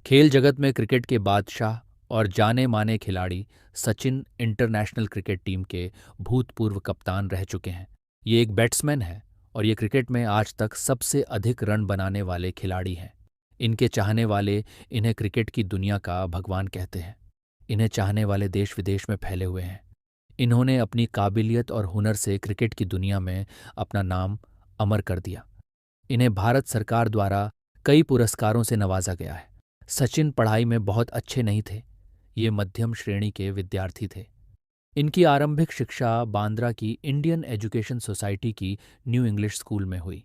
खेल जगत में क्रिकेट के बादशाह और जाने माने खिलाड़ी सचिन इंटरनेशनल क्रिकेट टीम के भूतपूर्व कप्तान रह चुके हैं। ये एक बैट्समैन है और ये क्रिकेट में आज तक सबसे अधिक रन बनाने वाले खिलाड़ी हैं। इनके चाहने वाले इन्हें क्रिकेट की दुनिया का भगवान कहते हैं। इन्हें चाहने वाले देश विदेश में फैले हुए हैं। इन्होंने अपनी काबिलियत और हुनर से क्रिकेट की दुनिया में अपना नाम अमर कर दिया। इन्हें भारत सरकार द्वारा कई पुरस्कारों से नवाजा गया है। सचिन पढ़ाई में बहुत अच्छे नहीं थे। ये मध्यम श्रेणी के विद्यार्थी थे। इनकी आरंभिक शिक्षा बांद्रा की इंडियन एजुकेशन सोसाइटी की न्यू इंग्लिश स्कूल में हुई।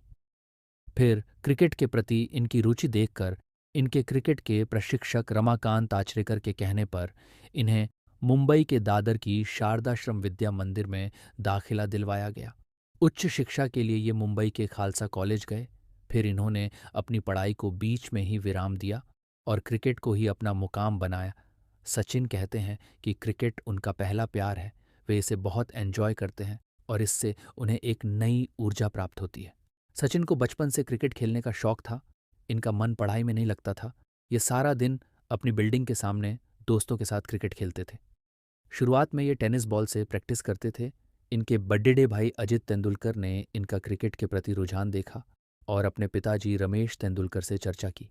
फिर क्रिकेट के प्रति इनकी रुचि देखकर इनके क्रिकेट के प्रशिक्षक रमाकांत आचरेकर के कहने पर इन्हें मुंबई के दादर की शारदाश्रम विद्या मंदिर में दाखिला दिलवाया गया। उच्च शिक्षा के लिए ये मुंबई के खालसा कॉलेज गए। फिर इन्होंने अपनी पढ़ाई को बीच में ही विराम दिया और क्रिकेट को ही अपना मुकाम बनाया। सचिन कहते हैं कि क्रिकेट उनका पहला प्यार है। वे इसे बहुत एंजॉय करते हैं और इससे उन्हें एक नई ऊर्जा प्राप्त होती है। सचिन को बचपन से क्रिकेट खेलने का शौक था। इनका मन पढ़ाई में नहीं लगता था। ये सारा दिन अपनी बिल्डिंग के सामने दोस्तों के साथ क्रिकेट खेलते थे। शुरुआत में ये टेनिस बॉल से प्रैक्टिस करते थे। इनके बड्डेडे भाई अजित तेंदुलकर ने इनका क्रिकेट के प्रति रुझान देखा और अपने पिताजी रमेश तेंदुलकर से चर्चा की।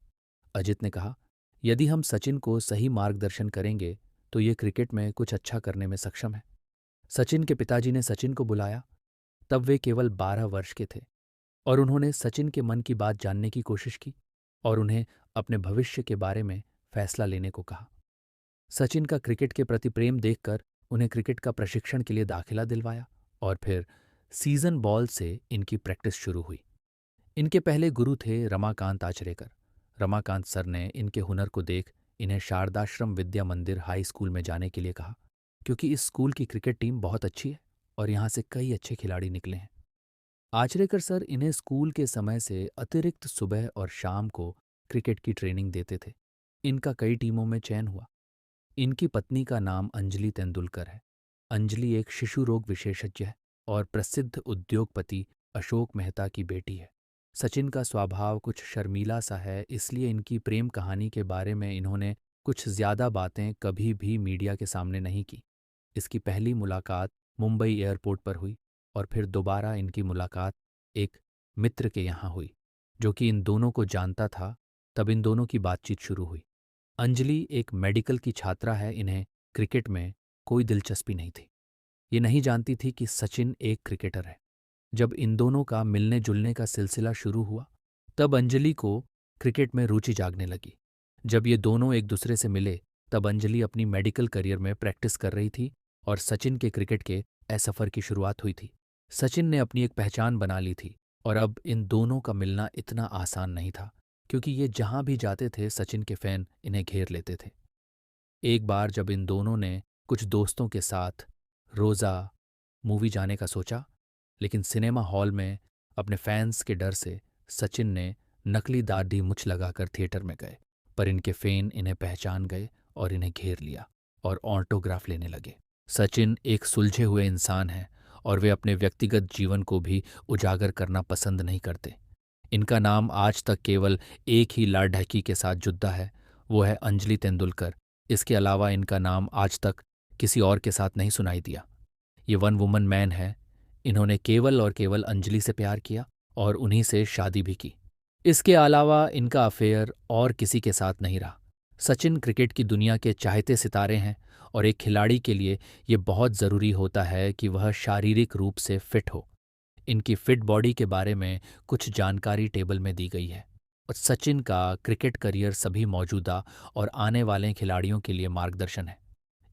अजित ने कहा, यदि हम सचिन को सही मार्गदर्शन करेंगे तो ये क्रिकेट में कुछ अच्छा करने में सक्षम है। सचिन के पिताजी ने सचिन को बुलाया। तब वे केवल 12 वर्ष के थे और उन्होंने सचिन के मन की बात जानने की कोशिश की और उन्हें अपने भविष्य के बारे में फैसला लेने को कहा। सचिन का क्रिकेट के प्रति प्रेम देखकर उन्हें क्रिकेट का प्रशिक्षण के लिए दाखिला दिलवाया और फिर सीजन बॉल से इनकी प्रैक्टिस शुरू हुई। इनके पहले गुरु थे रमाकांत आचरेकर। रमाकांत सर ने इनके हुनर को देख इन्हें शारदाश्रम विद्या मंदिर हाई स्कूल में जाने के लिए कहा, क्योंकि इस स्कूल की क्रिकेट टीम बहुत अच्छी है और यहाँ से कई अच्छे खिलाड़ी निकले हैं। आचरेकर सर इन्हें स्कूल के समय से अतिरिक्त सुबह और शाम को क्रिकेट की ट्रेनिंग देते थे। इनका कई टीमों में चयन हुआ। इनकी पत्नी का नाम अंजलि तेंदुलकर है। अंजलि एक शिशु रोग विशेषज्ञ है और प्रसिद्ध उद्योगपति अशोक मेहता की बेटी है। सचिन का स्वभाव कुछ शर्मीला सा है, इसलिए इनकी प्रेम कहानी के बारे में इन्होंने कुछ ज्यादा बातें कभी भी मीडिया के सामने नहीं की। इसकी पहली मुलाकात मुंबई एयरपोर्ट पर हुई और फिर दोबारा इनकी मुलाकात एक मित्र के यहाँ हुई जो कि इन दोनों को जानता था। तब इन दोनों की बातचीत शुरू हुई। अंजलि एक मेडिकल की छात्रा है। इन्हें क्रिकेट में कोई दिलचस्पी नहीं थी। ये नहीं जानती थी कि सचिन एक क्रिकेटर है। जब इन दोनों का मिलने जुलने का सिलसिला शुरू हुआ तब अंजलि को क्रिकेट में रुचि जागने लगी। जब ये दोनों एक दूसरे से मिले तब अंजलि अपनी मेडिकल करियर में प्रैक्टिस कर रही थी और सचिन के क्रिकेट के सफर की शुरुआत हुई थी। सचिन ने अपनी एक पहचान बना ली थी और अब इन दोनों का मिलना इतना आसान नहीं था, क्योंकि ये जहां भी जाते थे सचिन के फैन इन्हें घेर लेते थे। एक बार जब इन दोनों ने कुछ दोस्तों के साथ रोज़ा मूवी जाने का सोचा, लेकिन सिनेमा हॉल में अपने फैंस के डर से सचिन ने नकली दाढ़ी मूंछ लगाकर थिएटर में गए। पर इनके फैन इन्हें पहचान गए और इन्हें घेर लिया और ऑटोग्राफ लेने लगे। सचिन एक सुलझे हुए इंसान हैं और वे अपने व्यक्तिगत जीवन को भी उजागर करना पसंद नहीं करते। इनका नाम आज तक केवल एक ही लाडढकी के साथ जुड़ा है, वो है अंजलि तेंदुलकर। इसके अलावा इनका नाम आज तक किसी और के साथ नहीं सुनाई दिया। ये वन वुमन मैन है। इन्होंने केवल और केवल अंजलि से प्यार किया और उन्हीं से शादी भी की। इसके अलावा इनका अफेयर और किसी के साथ नहीं रहा। सचिन क्रिकेट की दुनिया के चाहते सितारे हैं और एक खिलाड़ी के लिए ये बहुत ज़रूरी होता है कि वह शारीरिक रूप से फिट हो। इनकी फिट बॉडी के बारे में कुछ जानकारी टेबल में दी गई है और सचिन का क्रिकेट करियर सभी मौजूदा और आने वाले खिलाड़ियों के लिए मार्गदर्शन है।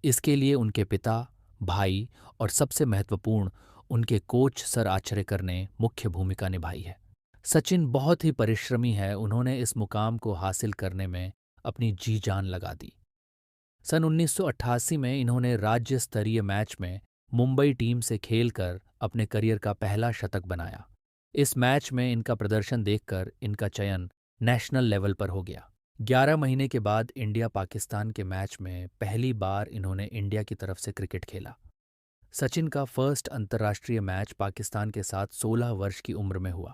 इसके लिए उनके पिता, भाई और सबसे महत्वपूर्ण उनके कोच सर आचरेकर ने मुख्य भूमिका निभाई है। सचिन बहुत ही परिश्रमी है। उन्होंने इस मुकाम को हासिल करने में अपनी जी जान लगा दी। सन 1988 में इन्होंने राज्य स्तरीय मैच में मुंबई टीम से खेलकर अपने करियर का पहला शतक बनाया। इस मैच में इनका प्रदर्शन देखकर इनका चयन नेशनल लेवल पर हो गया। 11 महीने के बाद इंडिया पाकिस्तान के मैच में पहली बार इन्होंने इंडिया की तरफ से क्रिकेट खेला। सचिन का फर्स्ट अंतर्राष्ट्रीय मैच पाकिस्तान के साथ 16 वर्ष की उम्र में हुआ।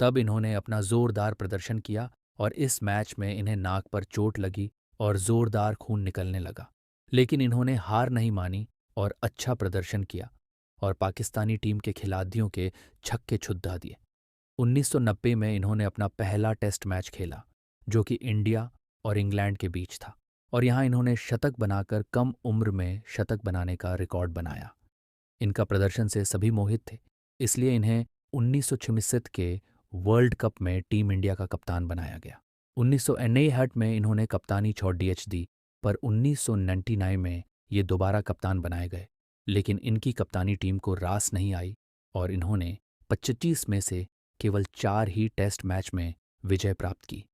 तब इन्होंने अपना जोरदार प्रदर्शन किया और इस मैच में इन्हें नाक पर चोट लगी और जोरदार खून निकलने लगा। लेकिन इन्होंने हार नहीं मानी और अच्छा प्रदर्शन किया और पाकिस्तानी टीम के खिलाड़ियों के छक्के छुड़ा दिए। 1990 में इन्होंने अपना पहला टेस्ट मैच खेला, जो कि इंडिया और इंग्लैंड के बीच था, और यहाँ इन्होंने शतक बनाकर कम उम्र में शतक बनाने का रिकॉर्ड बनाया। इनका प्रदर्शन से सभी मोहित थे, इसलिए इन्हें 1966 के वर्ल्ड कप में टीम इंडिया का कप्तान बनाया गया। 1961 में इन्होंने कप्तानी छोड़ दी, पर 1999 में ये दोबारा कप्तान बनाए गए, लेकिन इनकी कप्तानी टीम को रास नहीं आई और इन्होंने 25 में से केवल 4 ही टेस्ट मैच में विजय प्राप्त की।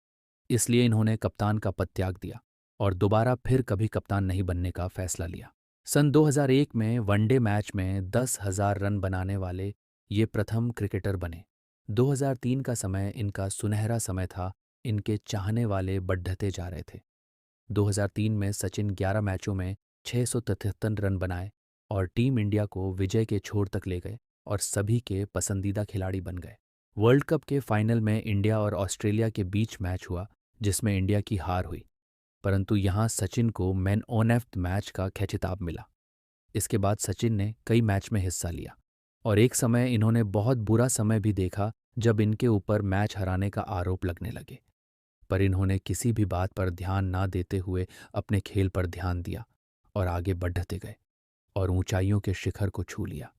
इसलिए इन्होंने कप्तान का पद त्याग दिया और दोबारा फिर कभी कप्तान नहीं बनने का फैसला लिया। सन 2001 में वनडे मैच में 10,000 रन बनाने वाले ये प्रथम क्रिकेटर बने। 2003 का समय इनका सुनहरा समय था, इनके चाहने वाले बढ़ते जा रहे थे। 2003 में सचिन 11 मैचों में 673 रन बनाए और टीम इंडिया को विजय के छोर तक ले गए और सभी के पसंदीदा खिलाड़ी बन गए। वर्ल्ड कप के फाइनल में इंडिया और ऑस्ट्रेलिया के बीच मैच हुआ, जिसमें इंडिया की हार हुई, परंतु यहाँ सचिन को मैन ऑफ द मैच का खिताब मिला। इसके बाद सचिन ने कई मैच में हिस्सा लिया और एक समय इन्होंने बहुत बुरा समय भी देखा जब इनके ऊपर मैच हराने का आरोप लगने लगे, पर इन्होंने किसी भी बात पर ध्यान ना देते हुए अपने खेल पर ध्यान दिया और आगे बढ़ते गए और ऊंचाइयों के शिखर को छू लिया।